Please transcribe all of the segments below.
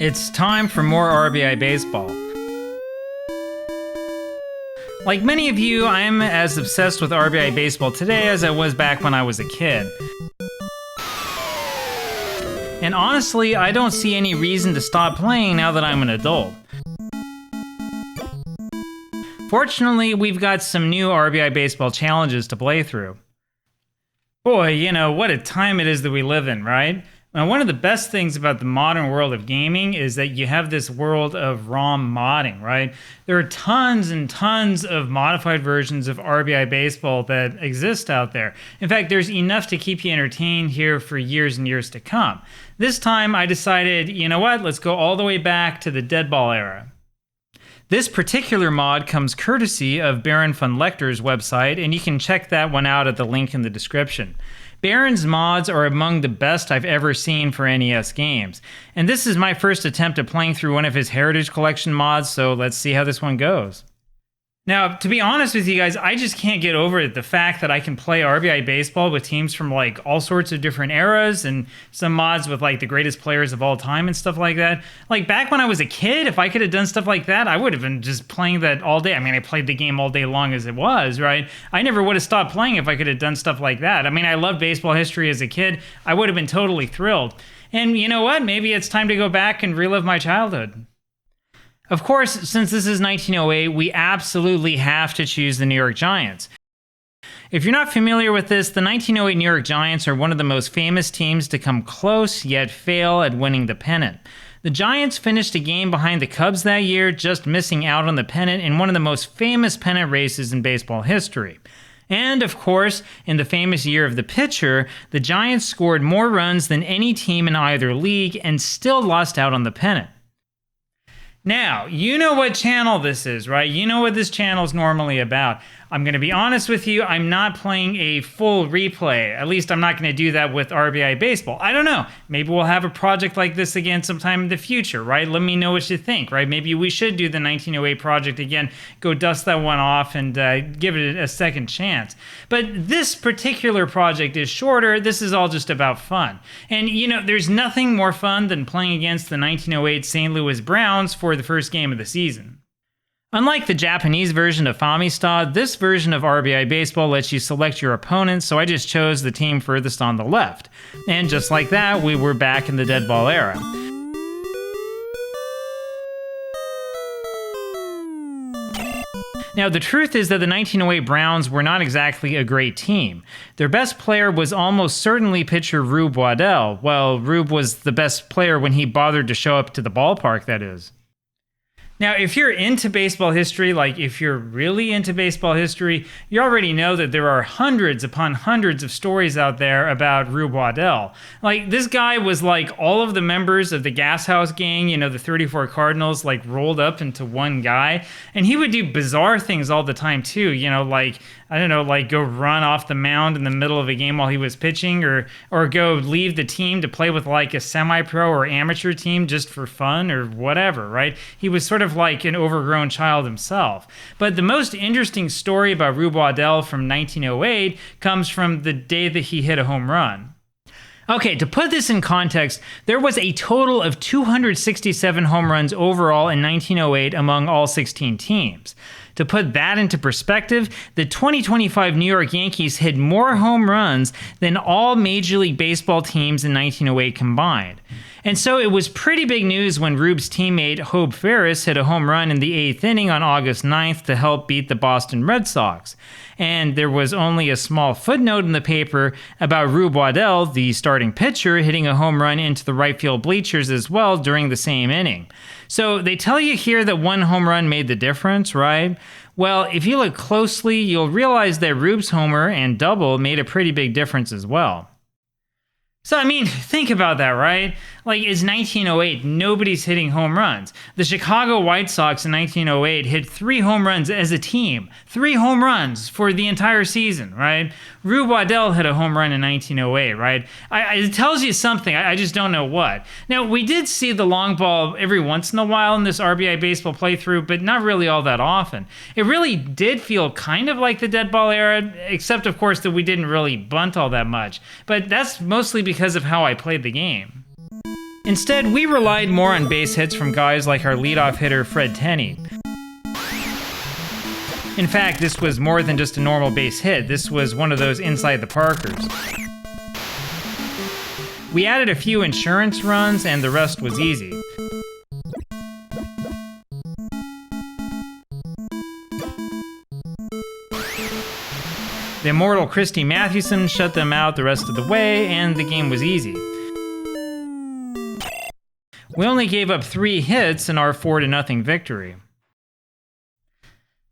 It's time for more RBI Baseball. Like many of you, I am as obsessed with RBI Baseball today as I was back when I was a kid. And honestly, I don't see any reason to stop playing now that I'm an adult. Fortunately, we've got some new RBI Baseball challenges to play through. Boy, what a time it is that we live in, right? Now, one of the best things about the modern world of gaming is that you have this world of ROM modding, right? There are tons and tons of modified versions of RBI Baseball that exist out there. In fact, there's enough to keep you entertained here for years and years to come. This time, I decided, you know what? Let's go all the way back to the Deadball Era. This particular mod comes courtesy of Baron von Lechter's website, and you can check that one out at the link in the description. Baron's mods are among the best I've ever seen for NES games, and this is my first attempt at playing through one of his Heritage Collection mods, so let's see how this one goes. Now, to be honest with you guys, I just can't get over it, the fact that I can play RBI Baseball with teams from like all sorts of different eras and some mods with like the greatest players of all time and stuff like that. Like back when I was a kid, if I could have done stuff like that, I would have been just playing that all day. I mean, I played the game all day long as it was, right? I never would have stopped playing if I could have done stuff like that. I mean, I loved baseball history as a kid. I would have been totally thrilled. And you know what? Maybe it's time to go back and relive my childhood. Of course, since this is 1908, we absolutely have to choose the New York Giants. If you're not familiar with this, the 1908 New York Giants are one of the most famous teams to come close yet fail at winning the pennant. The Giants finished a game behind the Cubs that year, just missing out on the pennant in one of the most famous pennant races in baseball history. And, of course, in the famous year of the pitcher, the Giants scored more runs than any team in either league and still lost out on the pennant. Now, you know what channel this is, right? You know what this channel is normally about. I'm going to be honest with you, I'm not playing a full replay. At least I'm not going to do that with RBI Baseball. I don't know. Maybe we'll have a project like this again sometime in the future, right? Let me know what you think, right? Maybe we should do the 1908 project again, go dust that one off and give it a second chance. But this particular project is shorter. This is all just about fun. And, there's nothing more fun than playing against the 1908 St. Louis Browns for the first game of the season. Unlike the Japanese version of Famistad, this version of RBI Baseball lets you select your opponent, so I just chose the team furthest on the left. And just like that, we were back in the Deadball Era. Now, the truth is that the 1908 Browns were not exactly a great team. Their best player was almost certainly pitcher Rube Waddell. Well, Rube was the best player when he bothered to show up to the ballpark, that is. Now, if you're into baseball history, like if you're really into baseball history, you already know that there are hundreds upon hundreds of stories out there about Rube Waddell. Like, this guy was like all of the members of the Gas House Gang, the 34 Cardinals, like rolled up into one guy. And he would do bizarre things all the time, too. Like go run off the mound in the middle of a game while he was pitching, or go leave the team to play with like a semi-pro or amateur team just for fun or whatever, right? He was sort of like an overgrown child himself. But the most interesting story about Rube Waddell from 1908 comes from the day that he hit a home run. Okay, to put this in context, there was a total of 267 home runs overall in 1908 among all 16 teams. To put that into perspective, the 2025 New York Yankees hit more home runs than all Major League Baseball teams in 1908 combined. And so it was pretty big news when Rube's teammate Hope Ferris hit a home run in the 8th inning on August 9th to help beat the Boston Red Sox. And there was only a small footnote in the paper about Rube Waddell, the starting pitcher, hitting a home run into the right field bleachers as well during the same inning. So they tell you here that one home run made the difference, right? Well, if you look closely, you'll realize that Rube's homer and double made a pretty big difference as well. So, think about that, right? Like, it's 1908. Nobody's hitting home runs. The Chicago White Sox in 1908 hit 3 home runs as a team. 3 home runs for the entire season, right? Rube Waddell hit a home run in 1908, right? It tells you something. I just don't know what. Now, we did see the long ball every once in a while in this RBI Baseball playthrough, but not really all that often. It really did feel kind of like the Deadball Era, except, of course, that we didn't really bunt all that much. But that's mostly because of how I played the game. Instead, we relied more on base hits from guys like our leadoff hitter Fred Tenney. In fact, this was more than just a normal base hit. This was one of those inside the Parkers. We added a few insurance runs, and the rest was easy. The immortal Christy Mathewson shut them out the rest of the way, and the game was easy. We only gave up 3 hits in our 4-0 victory.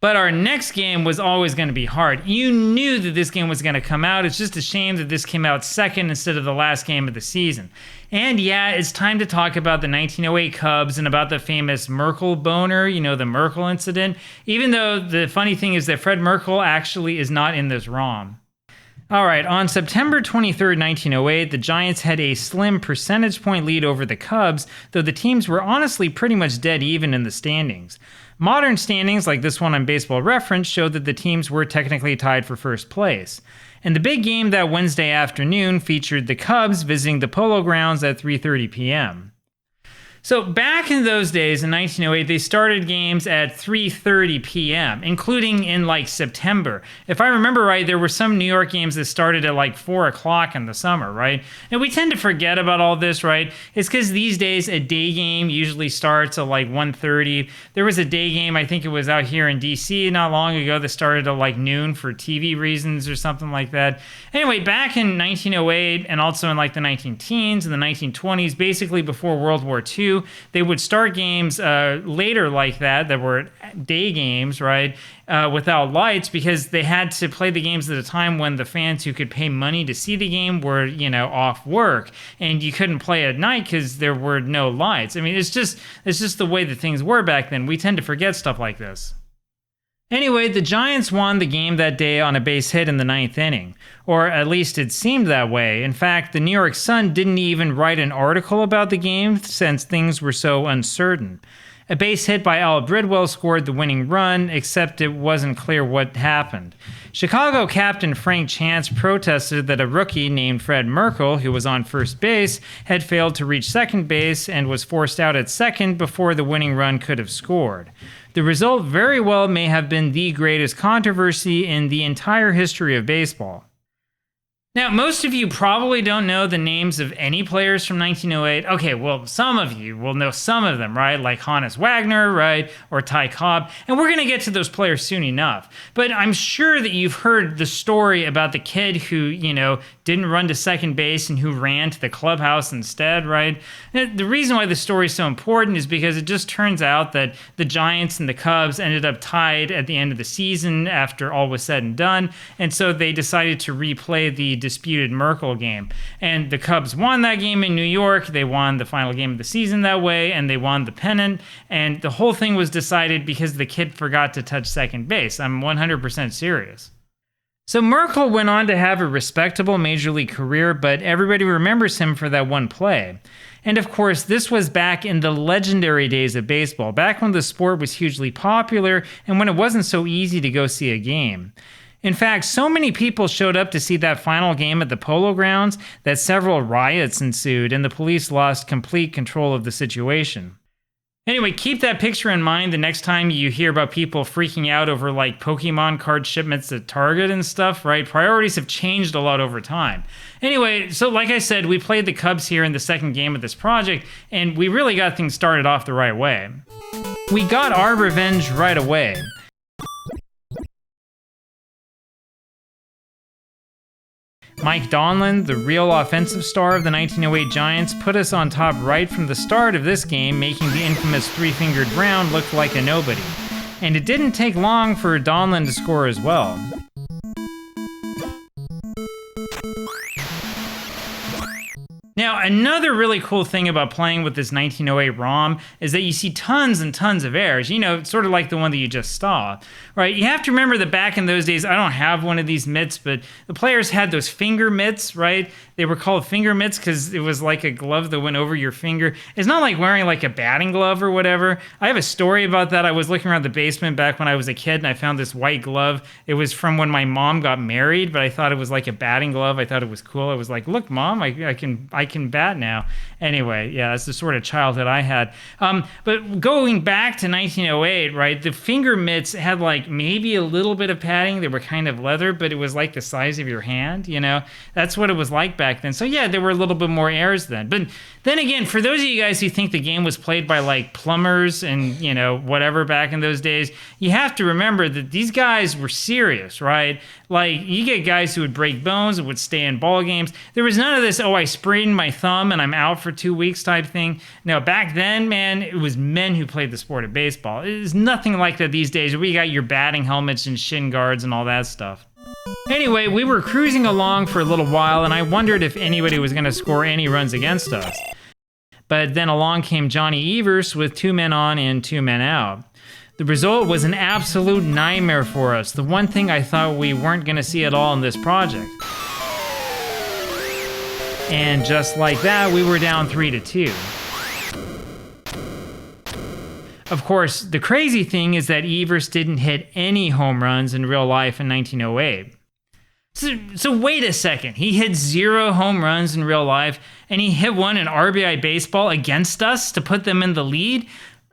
But our next game was always going to be hard. You knew that this game was going to come out. It's just a shame that this came out second instead of the last game of the season. And yeah, it's time to talk about the 1908 Cubs and about the famous Merkle Boner, you know, the Merkle incident. Even though the funny thing is that Fred Merkle actually is not in this ROM. All right, on September 23rd, 1908, the Giants had a slim percentage point lead over the Cubs, though the teams were honestly pretty much dead even in the standings. Modern standings, like this one on Baseball Reference, showed that the teams were technically tied for first place. And the big game that Wednesday afternoon featured the Cubs visiting the Polo Grounds at 3:30 p.m. So back in those days, in 1908, they started games at 3:30 p.m., including in like September. If I remember right, there were some New York games that started at like 4 o'clock in the summer, right? And we tend to forget about all this, right? It's because these days a day game usually starts at like 1:30. There was a day game, I think it was out here in DC not long ago, that started at like noon for TV reasons or something like that. Anyway, back in 1908 and also in like the 19-teens and the 1920s, basically before World War II, they would start games later like that were day games, right, without lights, because they had to play the games at a time when the fans who could pay money to see the game were, you know, off work, and you couldn't play at night because there were no lights. I mean, it's just the way that things were back then. We tend to forget stuff like this. Anyway, the Giants won the game that day on a base hit in the 9th inning. Or at least it seemed that way. In fact, the New York Sun didn't even write an article about the game since things were so uncertain. A base hit by Al Bridwell scored the winning run, except it wasn't clear what happened. Chicago captain Frank Chance protested that a rookie named Fred Merkle, who was on first base, had failed to reach second base and was forced out at second before the winning run could have scored. The result very well may have been the greatest controversy in the entire history of baseball. Now, most of you probably don't know the names of any players from 1908. Okay, well, some of you will know some of them, right? Like Hannes Wagner, right? Or Ty Cobb. And we're going to get to those players soon enough. But I'm sure that you've heard the story about the kid who, you know, didn't run to second base and who ran to the clubhouse instead, right? The reason why the story is so important is because it just turns out that the Giants and the Cubs ended up tied at the end of the season after all was said and done. And so they decided to replay the disputed Merkle game. And the Cubs won that game in New York. They won the final game of the season that way, and they won the pennant. And the whole thing was decided because the kid forgot to touch second base. I'm 100% serious. So Merkle went on to have a respectable major league career, but everybody remembers him for that one play. And of course, this was back in the legendary days of baseball, back when the sport was hugely popular and when it wasn't so easy to go see a game. In fact, so many people showed up to see that final game at the Polo Grounds that several riots ensued and the police lost complete control of the situation. Anyway, keep that picture in mind the next time you hear about people freaking out over like Pokemon card shipments at Target and stuff, right? Priorities have changed a lot over time. Anyway, so like I said, we played the Cubs here in the second game of this project, and we really got things started off the right way. We got our revenge right away. Mike Donlin, the real offensive star of the 1908 Giants, put us on top right from the start of this game, making the infamous three-fingered Brown look like a nobody. And it didn't take long for Donlin to score as well. Now, another really cool thing about playing with this 1908 ROM is that you see tons and tons of errors, you know, sort of like the one that you just saw, right? You have to remember that back in those days, I don't have one of these mitts, but the players had those finger mitts, right? They were called finger mitts because it was like a glove that went over your finger. It's not like wearing like a batting glove or whatever. I have a story about that. I was looking around the basement back when I was a kid and I found this white glove. It was from when my mom got married, but I thought it was like a batting glove. I thought it was cool. I was like, look, Mom, I can same bat now. Anyway, yeah, that's the sort of childhood I had. But going back to 1908, right, the finger mitts had like maybe a little bit of padding. They were kind of leather, but it was like the size of your hand, you know? That's what it was like back then. So yeah, there were a little bit more errors then. But then again, for those of you guys who think the game was played by like plumbers and, you know, whatever back in those days, you have to remember that these guys were serious, right? Like, you get guys who would break bones and would stay in ball games. There was none of this, oh, I sprained my thumb and I'm out for 2 weeks type thing. No, back then, man, it was men who played the sport of baseball. It is nothing like that these days. We got your batting helmets and shin guards and all that stuff. Anyway, we were cruising along for a little while, and I wondered if anybody was going to score any runs against us. But then along came Johnny Evers with 2 men on and 2 men out. The result was an absolute nightmare for us, the one thing I thought we weren't going to see at all in this project. And just like that, we were down 3-2. Of course, the crazy thing is that Evers didn't hit any home runs in real life in 1908. So wait a second, he hit 0 home runs in real life, and he hit one in RBI Baseball against us to put them in the lead?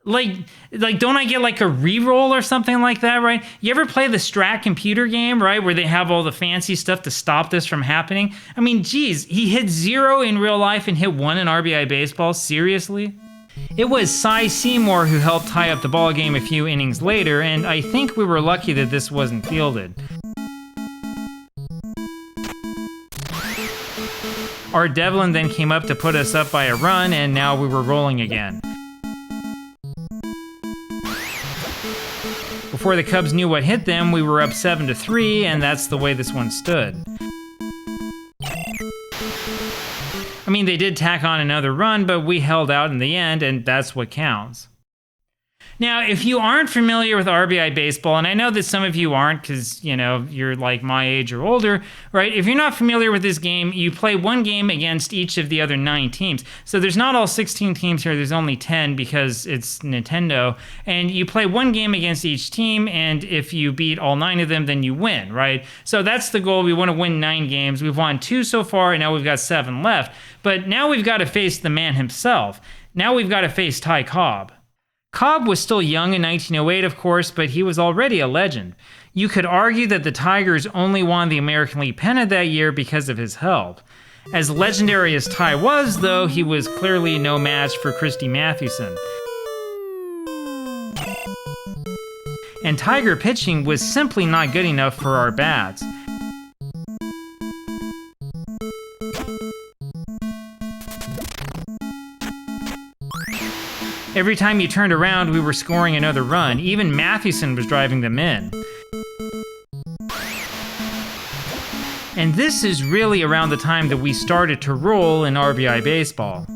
Like, don't I get like a re-roll or something like that, right? You ever play the Strat computer game, right, where they have all the fancy stuff to stop this from happening? I mean, geez, he hit 0 in real life and hit 1 in RBI Baseball? Seriously? It was Cy Seymour who helped tie up the ball game a few innings later, and I think we were lucky that this wasn't fielded. Art Devlin then came up to put us up by a run, and now we were rolling again. Before the Cubs knew what hit them, we were up 7-3, and that's the way this one stood. I mean, they did tack on another run, but we held out in the end, and that's what counts. Now, if you aren't familiar with RBI Baseball, and I know that some of you aren't because, you know, you're like my age or older, right? If you're not familiar with this game, you play one game against each of the other 9 teams. So there's not all 16 teams here, there's only 10 because it's Nintendo. And you play one game against each team, and if you beat all 9 of them, then you win, right? So that's the goal. We want to win 9 games. We've won 2 so far, and now we've got 7 left. But now we've got to face the man himself. Now we've got to face Ty Cobb. Cobb was still young in 1908, of course, but he was already a legend. You could argue that the Tigers only won the American League pennant that year because of his help. As legendary as Ty was, though, he was clearly no match for Christy Mathewson. And Tiger pitching was simply not good enough for our bats. Every time you turned around, we were scoring another run. Even Mathewson was driving them in. And this is really around the time that we started to roll in RBI Baseball.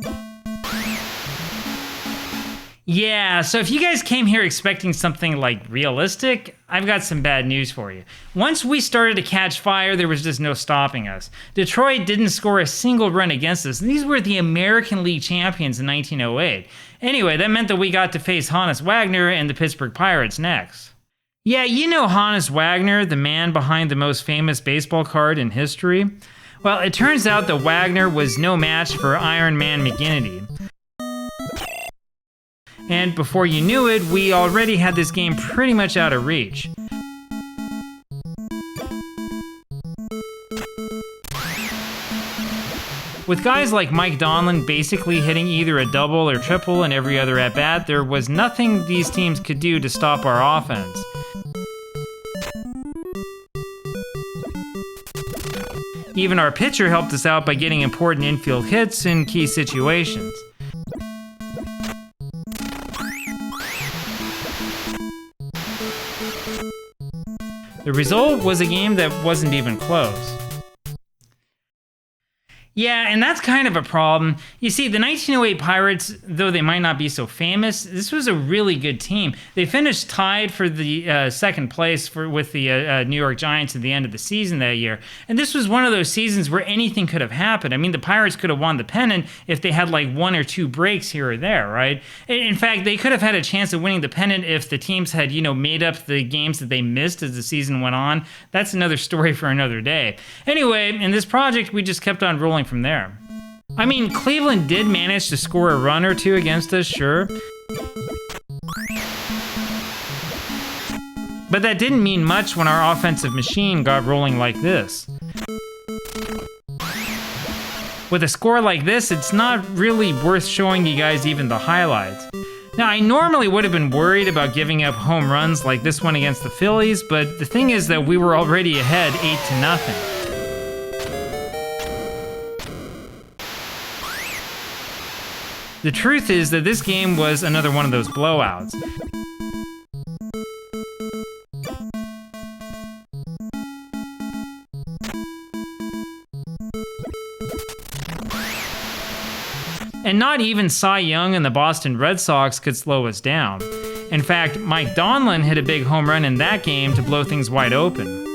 Yeah, so if you guys came here expecting something like realistic, I've got some bad news for you. Once we started to catch fire, there was just no stopping us. Detroit didn't score a single run against us, and these were the American League champions in 1908. Anyway, that meant that we got to face Honus Wagner and the Pittsburgh Pirates next. Yeah, you know Honus Wagner, the man behind the most famous baseball card in history? Well, it turns out that Wagner was no match for Iron Man McGinnity. And before you knew it, we already had this game pretty much out of reach. With guys like Mike Donlin basically hitting either a double or triple in every other at-bat, there was nothing these teams could do to stop our offense. Even our pitcher helped us out by getting important infield hits in key situations. The result was a game that wasn't even close. Yeah, and that's kind of a problem. You see, the 1908 Pirates, though they might not be so famous, this was a really good team. They finished tied for the second place with the New York Giants at the end of the season that year. And this was one of those seasons where anything could have happened. I mean, the Pirates could have won the pennant if they had like 1 or 2 breaks here or there, right? In fact, they could have had a chance of winning the pennant if the teams had, made up the games that they missed as the season went on. That's another story for another day. Anyway, in this project, we just kept on rolling from there. I mean, Cleveland did manage to score a run or two against us, sure. But that didn't mean much when our offensive machine got rolling like this. With a score like this, it's not really worth showing you guys even the highlights. Now, I normally would have been worried about giving up home runs like this one against the Phillies, but the thing is that we were already ahead 8-0. The truth is that this game was another one of those blowouts. And not even Cy Young and the Boston Red Sox could slow us down. In fact, Mike Donlin hit a big home run in that game to blow things wide open.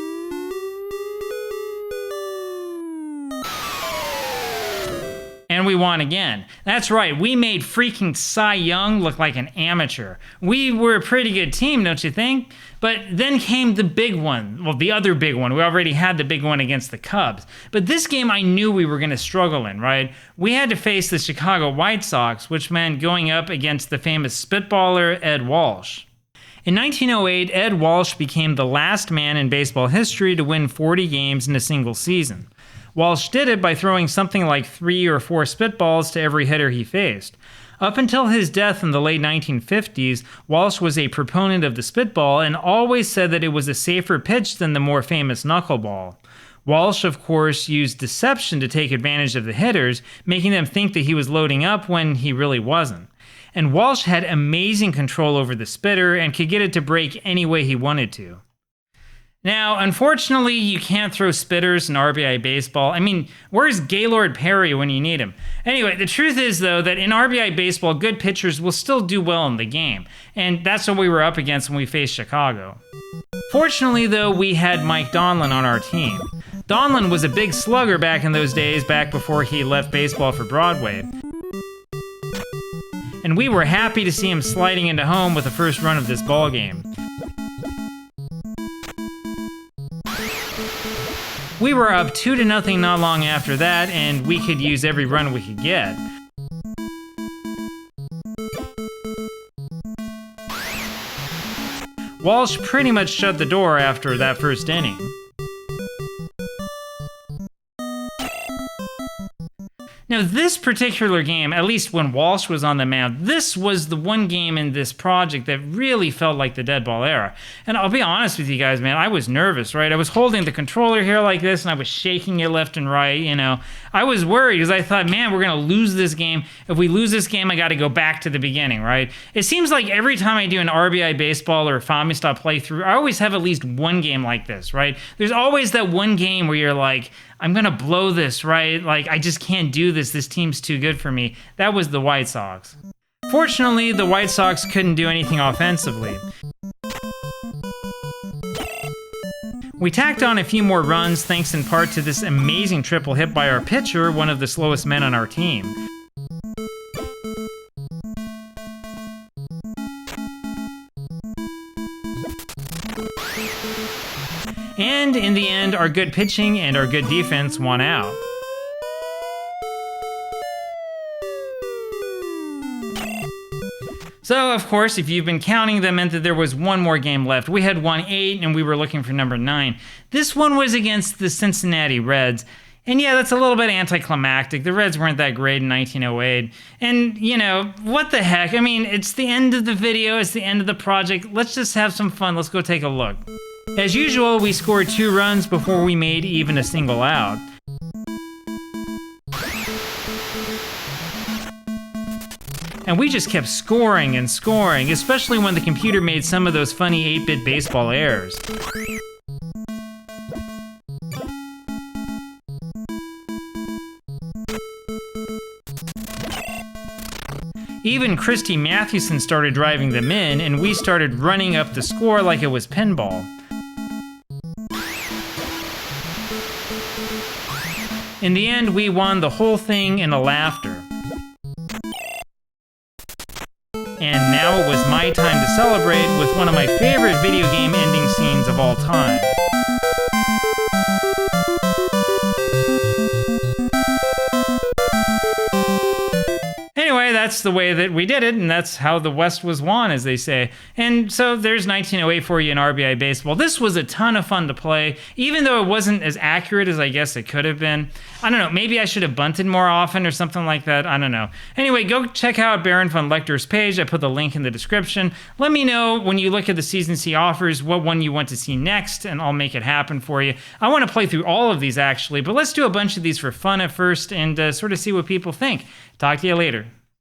And we won again. That's right, we made freaking Cy Young look like an amateur. We were a pretty good team, don't you think? But then came the big one. Well, the other big one. We already had the big one against the Cubs. But this game I knew we were going to struggle in, right? We had to face the Chicago White Sox, which meant going up against the famous spitballer Ed Walsh. In 1908, Ed Walsh became the last man in baseball history to win 40 games in a single season. Walsh did it by throwing something like 3 or 4 spitballs to every hitter he faced. Up until his death in the late 1950s, Walsh was a proponent of the spitball and always said that it was a safer pitch than the more famous knuckleball. Walsh, of course, used deception to take advantage of the hitters, making them think that he was loading up when he really wasn't. And Walsh had amazing control over the spitter and could get it to break any way he wanted to. Now, unfortunately, you can't throw spitters in RBI Baseball. I mean, where's Gaylord Perry when you need him? Anyway, the truth is, though, that in RBI Baseball, good pitchers will still do well in the game. And that's what we were up against when we faced Chicago. Fortunately, though, we had Mike Donlin on our team. Donlin was a big slugger back in those days, back before he left baseball for Broadway. And we were happy to see him sliding into home with the first run of this ballgame. We were up 2-0 not long after that, and we could use every run we could get. Walsh pretty much shut the door after that first inning. Now, this particular game, at least when Walsh was on the mound, this was the one game in this project that really felt like the Deadball Era. And I'll be honest with you guys, man, I was nervous, right? I was holding the controller here like this, and I was shaking it left and right, you know. I was worried because I thought, man, we're going to lose this game. If we lose this game, I got to go back to the beginning, right? It seems like every time I do an RBI Baseball or a Famistad playthrough, I always have at least one game like this, right? There's always that one game where you're like, I'm going to blow this, right? Like, I just can't do this. This team's too good for me. That was the White Sox. Fortunately, the White Sox couldn't do anything offensively. We tacked on a few more runs thanks in part to this amazing triple hit by our pitcher, one of the slowest men on our team. And in the end, our good pitching and our good defense won out. So, of course, if you've been counting, that meant that there was one more game left. We had won 8, and we were looking for number 9. This one was against the Cincinnati Reds. And yeah, that's a little bit anticlimactic. The Reds weren't that great in 1908. And, you know, what the heck? I mean, it's the end of the video. It's the end of the project. Let's just have some fun. Let's go take a look. As usual, we scored 2 runs before we made even a single out. And we just kept scoring and scoring, especially when the computer made some of those funny 8-bit baseball errors. Even Christy Mathewson started driving them in, and we started running up the score like it was pinball. In the end, we won the whole thing in a laughter. And now it was my time to celebrate with one of my favorite video game ending scenes of all time. that's the way that we did it, and that's how the West was won, as they say. And so there's 1908 for you in RBI Baseball. This was a ton of fun to play, even though it wasn't as accurate as I guess it could have been. I don't know, maybe I should have bunted more often or something like that. I don't know. Anyway, go check out Baron von Lecter's page. I put the link in the description. Let me know when you look at the Season C offers what one you want to see next, and I'll make it happen for you. I want to play through all of these actually, but let's do a bunch of these for fun at first and sort of see what people think. Talk to you later.